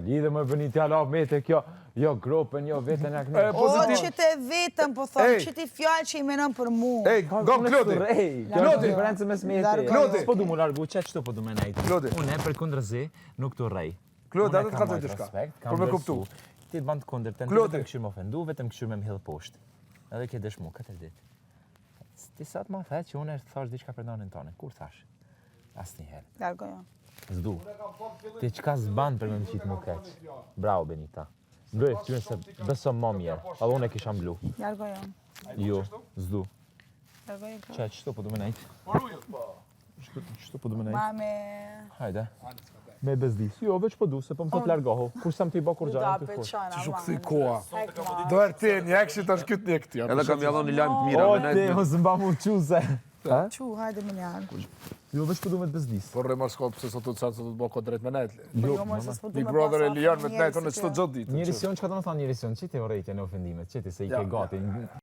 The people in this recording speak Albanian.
lidhe më bëni t'jala me të kjo, jo grupën, jo vetën e këne. O, që të vetën, po thonë, që ti fjallë që i menon për mu. Ej, go Klodi. Kjo është diferencë mes me e Klodi. S'po du mu largu, qëto po du me nejtë. Klodi. Unë për kundër zi, nuk të rej. Klodi, atë të ka të dishka. Për me kuptu. Ti të bandë kundër, të vetëm këshur më ofendu, vetëm këshur me më hillë poshtë. Edhe ke dëshmu, këtë ditë. Ti sa të ma the që unë e thash diçka për nanën tonë, kur thash? Asnjëherë. Largo jo. Zdu. Ti qka zban për me më qitë mu keq. Bravo, Benita. Mbëj, ty se beso më mirë, edhe unë e kisha mblu. Largo jo. Jo, zdu. Largo jo. Qëto po du me nejtë? Qëto po du me nejtë? Ma me... Hajde. Me bezdis. Jo, veç po du, se po më thot largohu. Kur sam t'i bo kur gjajnë t'i fush. Që shu këthi koha. Do erti, një ekshit është këtë një këtë. Edhe kam jallon një lajmë të mira. O, ti, o zëmba mu quse. Qu, hajde me njarë. Jo, veç po du me t'bezdis. Por re marrë shkot pëse sot të qatë sot të bëko drejt me nejtë. Jo, mos e s'po du Big me Brother e pasaf lijan me njerëz të nejtë, si në qëtë kjo. gjot ditë. Njërision, që ka të më thonë njërision? Që ti orejtje në ofendimet? Që ti se i ke gati?